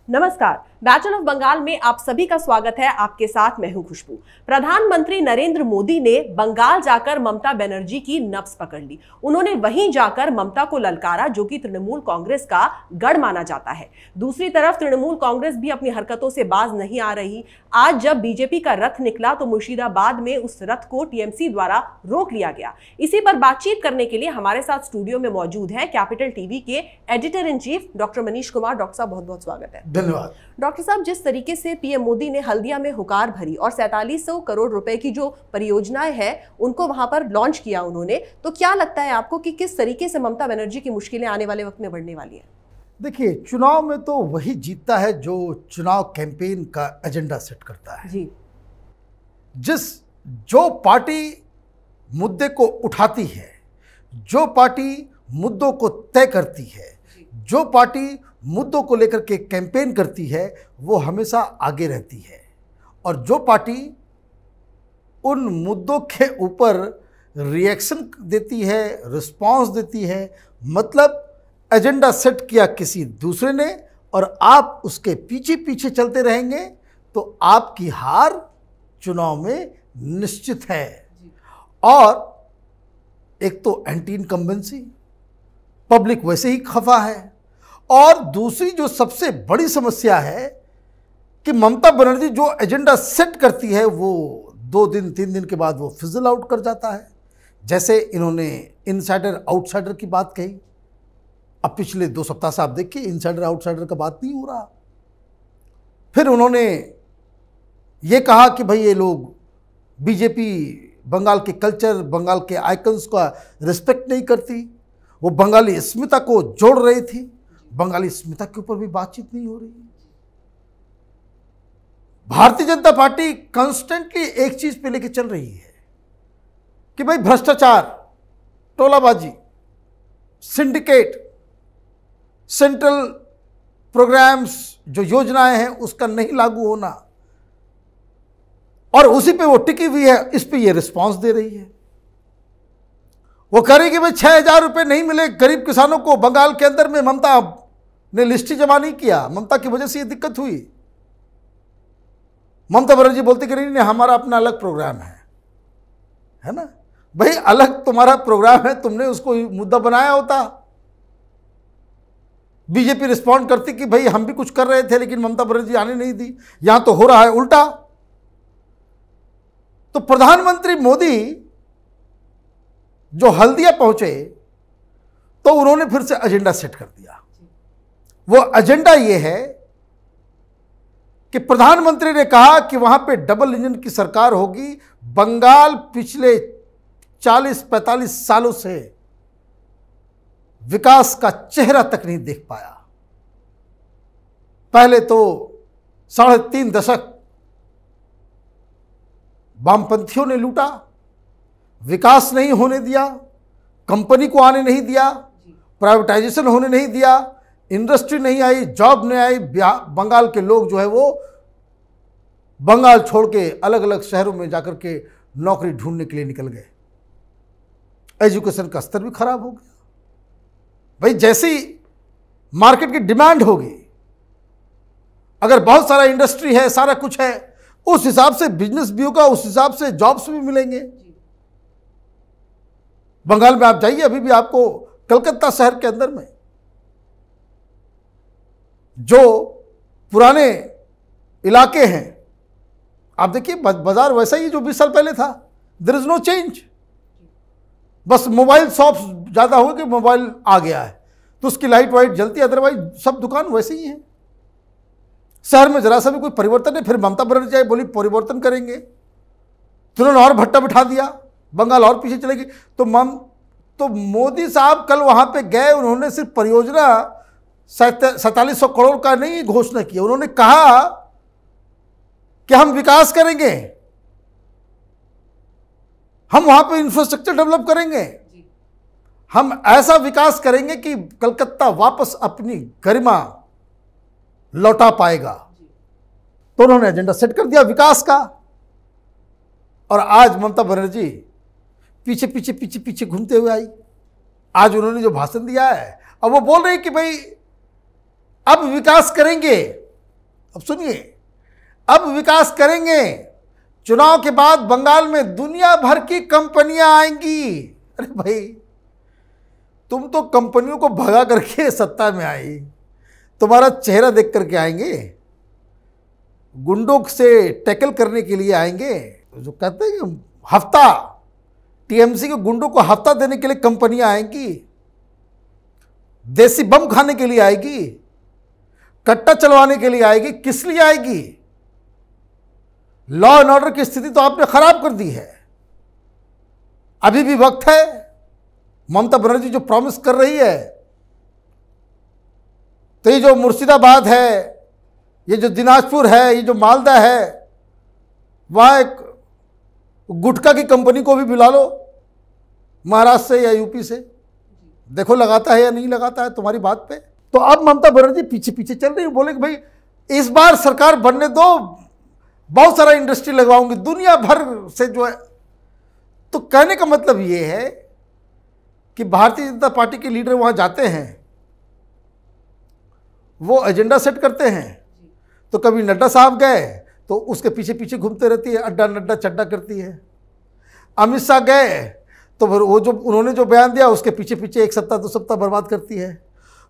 नमस्कार, bachelor of Bengal में आप सभी का स्वागत है। आपके साथ मैं हूं खुशबू। प्रधानमंत्री नरेंद्र मोदी ने बंगाल जाकर ममता बनर्जी की नब्ज पकड़ ली। उन्होंने वहीं जाकर ममता को ललकारा, जो कि तृणमूल कांग्रेस का गढ़ माना जाता है। दूसरी तरफ तृणमूल कांग्रेस भी अपनी हरकतों से बाज नहीं आ रही। आज जब बीजेपी का रथ निकला तो मुर्शिदाबाद में उस रथ को टीएमसी द्वारा रोक लिया गया। इसी पर बातचीत करने के लिए हमारे साथ स्टूडियो में मौजूद है कैपिटल टीवी के editor in chief doctor Manish Kumar. Doctor साहब, बहुत बहुत स्वागत है। धन्यवाद। डॉक्टर साहब, जिस तरीके से पीएम मोदी ने हल्दिया में हुकार भरी और 4700 करोड़ रुपए की जो परियोजनाएं हैं उनको वहां पर लॉन्च किया उन्होंने, तो क्या लगता है आपको कि किस तरीके से ममता बनर्जी की मुश्किलें आने वाले वक्त में बढ़ने वाली हैं? देखिए, चुनाव में तो वही जीतता है जो चुनाव कैंपेन का एजेंडा सेट करता है जी। जो पार्टी मुद्दे को उठाती है, जो पार्टी मुद्दों को तय करती है, जो पार्टी मुद्दों को लेकर के कैंपेन करती है, वो हमेशा आगे रहती है। और जो पार्टी उन मुद्दों के ऊपर रिएक्शन देती है, रिस्पांस देती है, मतलब एजेंडा सेट किया किसी दूसरे ने और आप उसके पीछे पीछे चलते रहेंगे, तो आपकी हार चुनाव में निश्चित है। और एक तो एंटी इनकम्बेंसी, पब्लिक वैसे ही खफा है, और दूसरी जो सबसे बड़ी समस्या है कि ममता बनर्जी जो एजेंडा सेट करती है वो 2 दिन 3 दिन के बाद वो फिजल आउट कर जाता है। जैसे इन्होंने इनसाइडर आउटसाइडर की बात कही, अब पिछले 2 सप्ताह से आप देखिए इनसाइडर आउटसाइडर का बात नहीं हो रहा। फिर उन्होंने ये कहा कि भाई ये लोग बीजेपी बंगाल के कल्चर, बंगाल के आइकन्स का रिस्पेक्ट नहीं करती, वो बंगाली अस्मिता को जोड़ रही थी। बंगाली अस्मिता के ऊपर भी बातचीत नहीं हो रही। भारतीय जनता पार्टी कांस्टेंटली एक चीज पे लेके चल रही है कि भाई भ्रष्टाचार, टोलाबाजी, सिंडिकेट, सेंट्रल प्रोग्राम्स जो योजनाएं हैं उसका नहीं लागू होना, और उसी पे वो टिकी हुई है। इस पे ये रिस्पांस दे रही है। वो कह रही कि भाई 6000 रुपये नहीं मिले गरीब किसानों को। बंगाल के अंदर में ममता ने लिस्ट ही जमा नहीं किया, ममता की वजह से ये दिक्कत हुई। ममता बनर्जी बोलती कि नहीं हमारा अपना अलग प्रोग्राम है ना। भाई अलग तुम्हारा प्रोग्राम है, तुमने उसको मुद्दा बनाया होता। बीजेपी रिस्पॉन्ड करती कि भाई हम भी कुछ कर रहे थे लेकिन ममता बनर्जी आने नहीं दी। यहां तो हो रहा है उल्टा। तो प्रधानमंत्री मोदी जो हल्दिया पहुंचे तो उन्होंने फिर से एजेंडा सेट कर दिया। वो एजेंडा ये है कि प्रधानमंत्री ने कहा कि वहां पे डबल इंजन की सरकार होगी। बंगाल पिछले 40-45 सालों से विकास का चेहरा तक नहीं देख पाया। पहले तो 3.5 दशक वामपंथियों ने लूटा, विकास नहीं होने दिया, कंपनी को आने नहीं दिया, प्राइवेटाइजेशन होने नहीं दिया, इंडस्ट्री नहीं आई, जॉब नहीं आई। बंगाल के लोग जो है वो बंगाल छोड़ के अलग अलग शहरों में जाकर के नौकरी ढूंढने के लिए निकल गए। एजुकेशन का स्तर भी खराब हो गया। भाई जैसी मार्केट की डिमांड होगी, अगर बहुत सारा इंडस्ट्री है, सारा कुछ है, उस हिसाब से बिजनेस भी होगा, उस हिसाब से जॉब्स भी मिलेंगे। बंगाल में आप जाइए, अभी भी आपको कलकत्ता शहर के अंदर में जो पुराने इलाके हैं, आप देखिए बाजार वैसा ही जो 20 साल पहले था। There is no change. बस मोबाइल शॉप्स ज़्यादा हो गए, मोबाइल आ गया है तो उसकी लाइट वाइट जलती है, अदरवाइज सब दुकान वैसे ही है। शहर में जरा सा भी कोई परिवर्तन है। फिर ममता बनर्जी आई, बोली परिवर्तन करेंगे, तो उन्होंने और भट्टा बिठा दिया, बंगाल और पीछे चलेगी। तो मोदी साहब कल वहां पे गए, उन्होंने सिर्फ परियोजना 4700 करोड़ का नहीं घोषणा की, उन्होंने कहा कि हम विकास करेंगे, हम वहां पे इंफ्रास्ट्रक्चर डेवलप करेंगे, हम ऐसा विकास करेंगे कि कलकत्ता वापस अपनी गरिमा लौटा पाएगा। तो उन्होंने एजेंडा सेट कर दिया विकास का। और आज ममता बनर्जी पीछे पीछे पीछे पीछे घूमते हुए आई। आज उन्होंने जो भाषण दिया है, अब वो बोल रहे हैं कि भाई अब विकास करेंगे, अब सुनिए, अब विकास करेंगे। चुनाव के बाद बंगाल में दुनिया भर की कंपनियां आएंगी। अरे भाई, तुम तो कंपनियों को भगा करके सत्ता में आई, तुम्हारा चेहरा देख करके आएंगे, गुंडों से टैकल करने के लिए आएंगे। जो कहते हैं कि हफ्ता, टीएमसी के गुंडों को हफ्ता देने के लिए कंपनियां आएंगी, देसी बम खाने के लिए आएगी, कट्टा चलवाने के लिए आएगी। किस लिए आएगी? लॉ एंड ऑर्डर की स्थिति तो आपने खराब कर दी है। अभी भी वक्त है। ममता बनर्जी जो प्रॉमिस कर रही है, तो ये जो मुर्शिदाबाद है, ये जो दिनाजपुर है, ये जो मालदा है, वहां एक गुटखा की कंपनी को भी बुला लो, महाराष्ट्र से या यूपी से, देखो लगाता है या नहीं लगाता है तुम्हारी बात पे। तो अब ममता बनर्जी पीछे पीछे चल रही है, बोले कि भाई इस बार सरकार बनने दो, बहुत सारा इंडस्ट्री लगवाऊंगी दुनिया भर से जो है। तो कहने का मतलब ये है कि भारतीय जनता पार्टी के लीडर वहां जाते हैं, वो एजेंडा सेट करते हैं। तो कभी नड्डा साहब गए तो उसके पीछे पीछे घूमते रहती है, अड्डा नड्डा चड्डा करती है। अमित शाह गए तो फिर वो जो उन्होंने जो बयान दिया उसके पीछे पीछे 1 सप्ताह 2 सप्ताह बर्बाद करती है।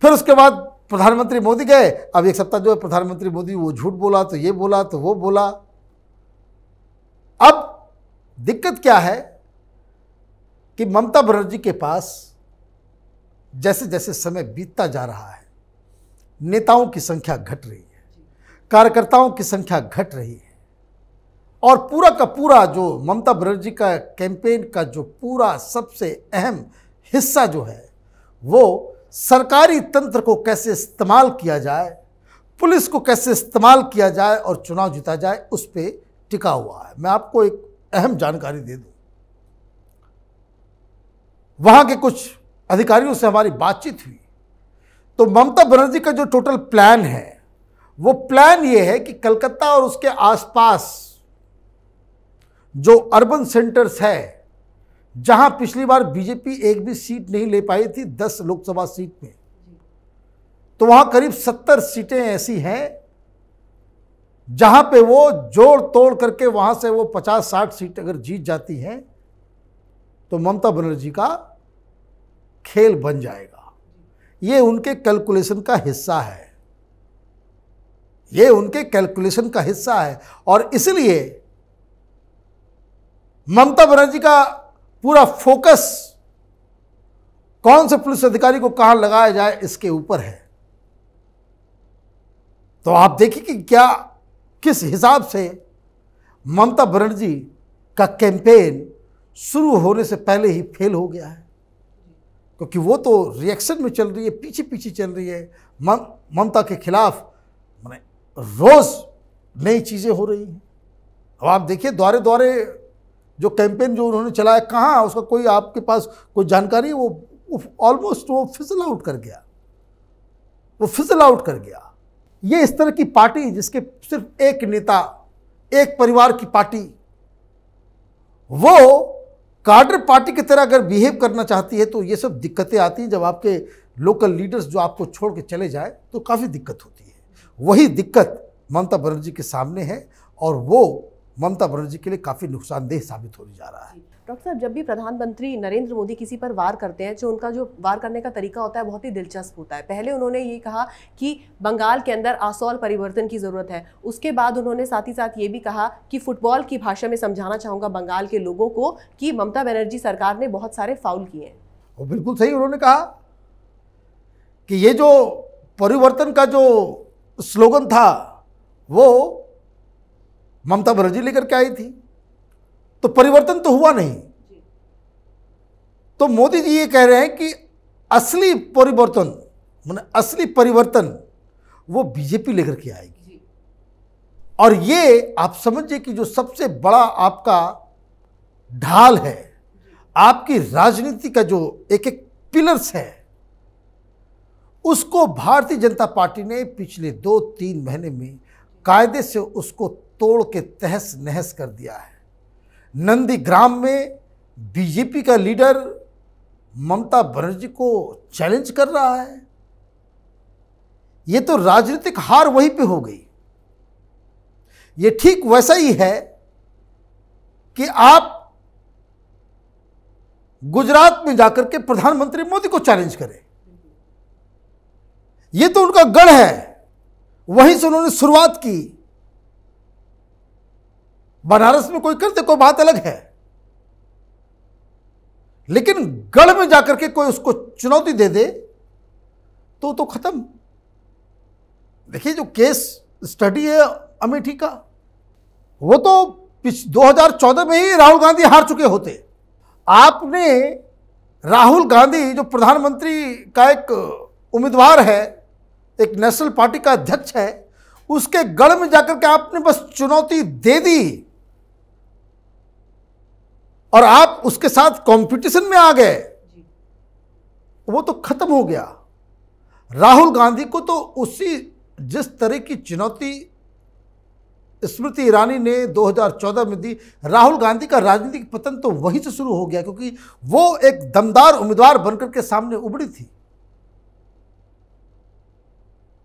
फिर उसके बाद प्रधानमंत्री मोदी गए, अब 1 सप्ताह जो है प्रधानमंत्री मोदी वो झूठ बोला, तो ये बोला, तो वो बोला। अब दिक्कत क्या है कि ममता बनर्जी के पास जैसे जैसे समय बीतता जा रहा है, नेताओं की संख्या घट रही है, कार्यकर्ताओं की संख्या घट रही है, और पूरा का पूरा जो ममता बनर्जी का कैंपेन का जो पूरा सबसे अहम हिस्सा जो है, वो सरकारी तंत्र को कैसे इस्तेमाल किया जाए, पुलिस को कैसे इस्तेमाल किया जाए और चुनाव जीता जाए, उस पर टिका हुआ है। मैं आपको एक अहम जानकारी दे दूं, वहां के कुछ अधिकारियों से हमारी बातचीत हुई, तो ममता बनर्जी का जो टोटल प्लान है, वो प्लान ये है कि कलकत्ता और उसके आसपास जो अर्बन सेंटर्स है, जहां पिछली बार बीजेपी एक भी सीट नहीं ले पाई थी 10 लोकसभा सीट में, तो वहां करीब 70 सीटें ऐसी हैं जहां पे वो जोड़ तोड़ करके वहां से वो 50-60 सीट अगर जीत जाती हैं तो ममता बनर्जी का खेल बन जाएगा। ये उनके कैलकुलेशन का हिस्सा है, ये उनके कैलकुलेशन का हिस्सा है। और इसलिए ममता बनर्जी का पूरा फोकस कौन से पुलिस अधिकारी को कहां लगाया जाए इसके ऊपर है। तो आप देखिए कि क्या किस हिसाब से ममता बनर्जी का कैंपेन शुरू होने से पहले ही फेल हो गया है, क्योंकि वो तो रिएक्शन में चल रही है, पीछे पीछे चल रही है। ममता के खिलाफ माने रोज नई चीजें हो रही हैं। अब आप देखिए द्वारे द्वारे जो कैंपेन जो उन्होंने चलाया, कहाँ उसका कोई आपके पास कोई जानकारी? वो ऑलमोस्ट वो फिजल आउट कर गया, वो फिजल आउट कर गया। ये इस तरह की पार्टी जिसके सिर्फ एक नेता, एक परिवार की पार्टी, वो कार्डर पार्टी की तरह अगर बिहेव करना चाहती है तो ये सब दिक्कतें आती हैं। जब आपके लोकल लीडर्स जो आपको छोड़ के चले जाए तो काफ़ी दिक्कत होती है। वही दिक्कत ममता बनर्जी के सामने है और वो ममता बनर्जी के लिए काफ़ी नुकसानदेह साबित होने जा रहा है। डॉक्टर साहब, जब भी प्रधानमंत्री नरेंद्र मोदी किसी पर वार करते हैं, जो उनका जो वार करने का तरीका होता है बहुत ही दिलचस्प होता है। पहले उन्होंने ये कहा कि बंगाल के अंदर आसौल परिवर्तन की ज़रूरत है। उसके बाद उन्होंने साथ ही साथ ये भी कहा कि फुटबॉल की भाषा में समझाना चाहूँगा बंगाल के लोगों को कि ममता बनर्जी सरकार ने बहुत सारे फाउल किए हैं। वो बिल्कुल सही उन्होंने कहा कि ये जो परिवर्तन का जो स्लोगन था वो ममता बनर्जी लेकर के आई थी, तो परिवर्तन तो हुआ नहीं। तो मोदी जी ये कह रहे हैं कि असली परिवर्तन माने असली परिवर्तन वो बीजेपी लेकर के आएगी। और ये आप समझिए कि जो सबसे बड़ा आपका ढाल है, आपकी राजनीति का जो एक एक पिलर्स है, उसको भारतीय जनता पार्टी ने पिछले 2-3 महीने में कायदे से उसको तोड़ के तहस नहस कर दिया है। नंदीग्राम में बीजेपी का लीडर ममता बनर्जी को चैलेंज कर रहा है। ये तो राजनीतिक हार वहीं पे हो गई। ये ठीक वैसा ही है कि आप गुजरात में जाकर के प्रधानमंत्री मोदी को चैलेंज करें। ये तो उनका गढ़ है, वहीं से उन्होंने शुरुआत की। बनारस में कोई करते कोई बात अलग है, लेकिन गढ़ में जाकर के कोई उसको चुनौती दे दे तो खत्म। देखिए, जो केस स्टडी है अमेठी का, वो तो 2014 में ही राहुल गांधी हार चुके होते। आपने राहुल गांधी जो प्रधानमंत्री का एक उम्मीदवार है, एक नेशनल पार्टी का अध्यक्ष है, उसके गढ़ में जाकर के आपने बस चुनौती दे दी और आप उसके साथ कंपटीशन में आ गए, वो तो खत्म हो गया। राहुल गांधी को तो उसी जिस तरह की चुनौती स्मृति ईरानी ने 2014 में दी, राहुल गांधी का राजनीतिक पतन तो वहीं से शुरू हो गया, क्योंकि वो एक दमदार उम्मीदवार बनकर के सामने उभरी थी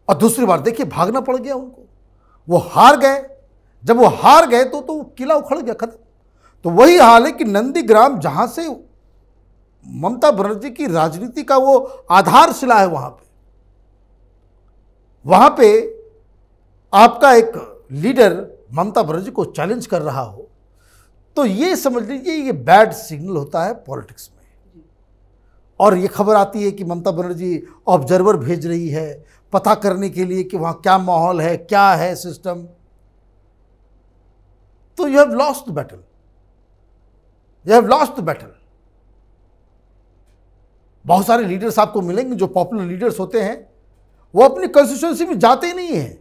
और दूसरी बार देखिए भागना पड़ गया उनको, वो हार गए। जब वो हार गए तो किला उखड़ गया, खत्म। तो वही हाल है कि नंदीग्राम, जहां से ममता बनर्जी की राजनीति का वो आधारशिला है, वहां पे आपका एक लीडर ममता बनर्जी को चैलेंज कर रहा हो, तो ये समझ लीजिए ये बैड सिग्नल होता है पॉलिटिक्स में। और ये खबर आती है कि ममता बनर्जी ऑब्जर्वर भेज रही है पता करने के लिए कि वहां क्या माहौल है, क्या है सिस्टम। तो you have lost the battle, you have lost the battle. बहुत सारे लीडर्स आपको मिलेंगे जो पॉपुलर लीडर्स होते हैं, वो अपनी कंस्टिट्यूएंसी में जाते ही नहीं है।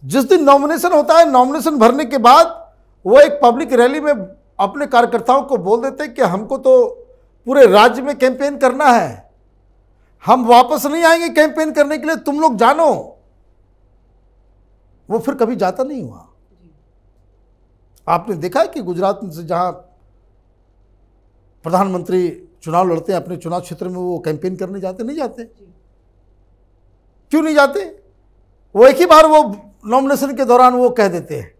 जिस दिन नॉमिनेशन होता है, नॉमिनेशन भरने के बाद वो एक पब्लिक रैली में अपने कार्यकर्ताओं को बोल देते हैं कि हमको तो पूरे राज्य में कैंपेन करना है, हम वापस नहीं आएंगे कैंपेन करने के लिए, तुम लोग जानो। वो फिर कभी जाता नहीं हुआ। आपने देखा है कि गुजरात से जहां प्रधानमंत्री चुनाव लड़ते हैं अपने चुनाव क्षेत्र में, वो कैंपेन करने जाते नहीं जाते? क्यों नहीं जाते? वो एक ही बार वो नॉमिनेशन के दौरान वो कह देते हैं।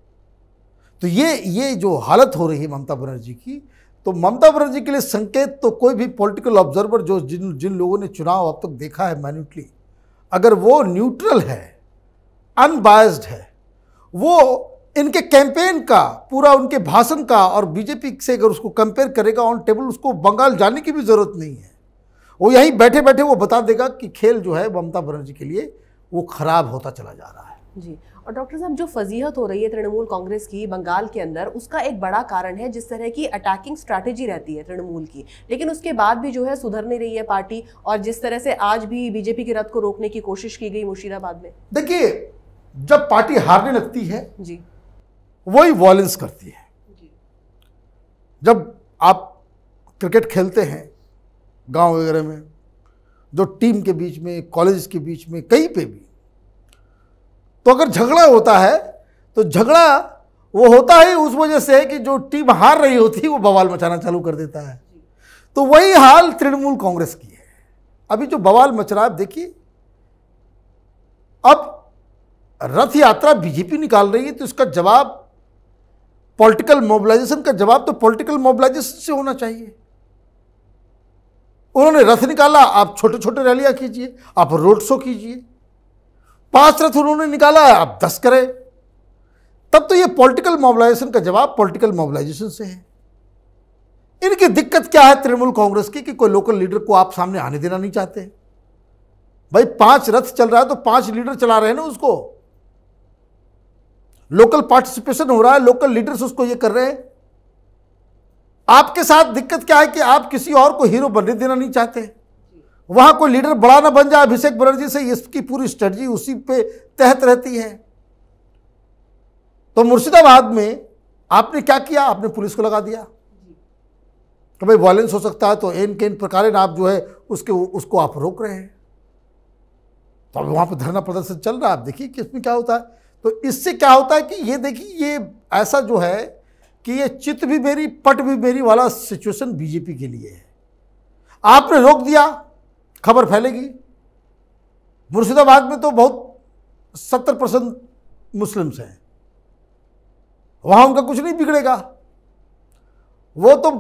तो ये जो हालत हो रही है ममता बनर्जी की, तो ममता बनर्जी के लिए संकेत तो कोई भी पॉलिटिकल ऑब्जर्वर जो जिन लोगों ने चुनाव अब तक देखा है मैन्युटली, अगर वो न्यूट्रल है, अनबायस्ड है, वो इनके कैंपेन का, पूरा उनके भाषण का और बीजेपी से अगर उसको कंपेयर करेगा ऑन टेबल, उसको बंगाल जाने की भी जरूरत नहीं है। वो यहीं बैठे बैठे वो बता देगा कि खेल जो है ममता बनर्जी के लिए वो खराब होता चला जा रहा है। जी, और डॉक्टर साहब, जो फजीहत हो रही है तृणमूल कांग्रेस की बंगाल के अंदर, उसका एक बड़ा कारण है जिस तरह की अटैकिंग स्ट्रैटेजी रहती है तृणमूल की, लेकिन उसके बाद भी जो है सुधर नहीं रही है पार्टी, और जिस तरह से आज भी बीजेपी के रथ को रोकने की कोशिश की गई मुर्शिदाबाद में। देखिए, जब पार्टी हारने लगती है जी, वही वॉयलेंस करती है। जब आप क्रिकेट खेलते हैं गांव वगैरह में, जो टीम के बीच में, कॉलेज के बीच में, कहीं पे भी, तो अगर झगड़ा होता है तो झगड़ा वो होता ही उस वजह से है कि जो टीम हार रही होती है वो बवाल मचाना चालू कर देता है। तो वही हाल तृणमूल कांग्रेस की है। अभी जो बवाल मच रहा है, देखिए, अब रथ यात्रा बीजेपी निकाल रही है, तो इसका जवाब पॉलिटिकल मोबिलाइजेशन का जवाब तो पॉलिटिकल मोबिलाइजेशन से होना चाहिए। उन्होंने रथ निकाला, आप छोटे छोटे रैलियां कीजिए, आप रोड शो कीजिए। 5 रथ उन्होंने निकाला, आप 10 करें। तब तो ये पॉलिटिकल मोबिलाइजेशन का जवाब पॉलिटिकल मोबिलाइजेशन से है। इनकी दिक्कत क्या है तृणमूल कांग्रेस की कि कोई लोकल लीडर को आप सामने आने देना नहीं चाहते। भाई 5 रथ चल रहा है तो 5 लीडर चला रहे हैं ना उसको, लोकल पार्टिसिपेशन हो रहा है, लोकल लीडर्स उसको ये कर रहे हैं। आपके साथ दिक्कत क्या है कि आप किसी और को हीरो बनने देना नहीं चाहते। वहां कोई लीडर बड़ा ना बन जाए अभिषेक बनर्जी से, इसकी पूरी स्ट्रेटजी उसी पे तहत रहती है। तो मुर्शिदाबाद में आपने क्या किया? आपने पुलिस को लगा दिया कि भाई वायलेंस हो सकता है, तो इन प्रकार आप जो है उसको आप रोक रहे हैं। तो अब वहां पर धरना प्रदर्शन चल रहा है, आप देखिए कि इसमें क्या होता है। तो इससे क्या होता है कि ये देखिए, ये ऐसा जो है कि ये चित भी मेरी पट भी मेरी वाला सिचुएशन बीजेपी के लिए है। आपने रोक दिया, खबर फैलेगी। मुर्शिदाबाद में तो बहुत 70% मुस्लिम्स हैं, वहां उनका कुछ नहीं बिगड़ेगा। वो तो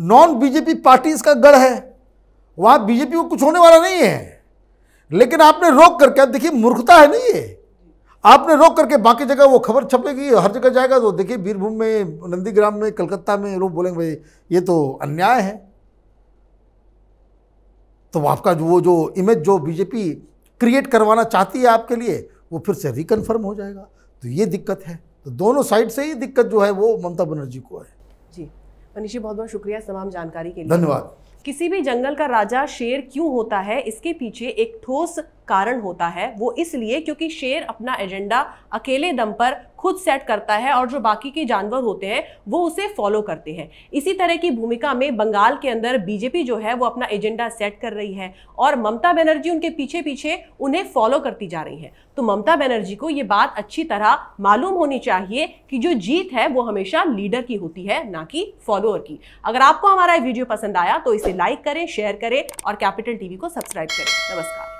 नॉन बीजेपी पार्टीज का गढ़ है, वहां बीजेपी को कुछ होने वाला नहीं है। लेकिन आपने रोक करके, अब देखिए मूर्खता है नहीं ये, आपने रोक करके बाकी जगह वो खबर छपेगी, हर जगह जाएगा, तो देखिए बीरभूम में, नंदीग्राम में, कलकत्ता में लोग बोलेंगे भाई ये तो अन्याय है। तो आपका वो जो इमेज जो बीजेपी क्रिएट करवाना चाहती है आपके लिए, वो फिर से रिकन्फर्म हो जाएगा। तो ये दिक्कत है। तो दोनों साइड से ही दिक्कत जो है वो ममता बनर्जी को है। जी मनीष जी, बहुत बहुत शुक्रिया तमाम जानकारी के लिए। धन्यवाद। किसी भी जंगल का राजा शेर क्यों होता है, इसके पीछे एक ठोस कारण होता है। वो इसलिए क्योंकि शेर अपना एजेंडा अकेले दम पर खुद सेट करता है और जो बाकी के जानवर होते हैं वो उसे फॉलो करते हैं। इसी तरह की भूमिका में बंगाल के अंदर बीजेपी जो है वो अपना एजेंडा सेट कर रही है और ममता बनर्जी उनके पीछे पीछे उन्हें फॉलो करती जा रही है। तो ममता बनर्जी को ये बात अच्छी तरह मालूम होनी चाहिए कि जो जीत है वो हमेशा लीडर की होती है, ना कि फॉलोअर की। अगर आपको हमारा वीडियो पसंद आया तो इसे लाइक करें, शेयर करें और कैपिटल टीवी को सब्सक्राइब करें। नमस्कार।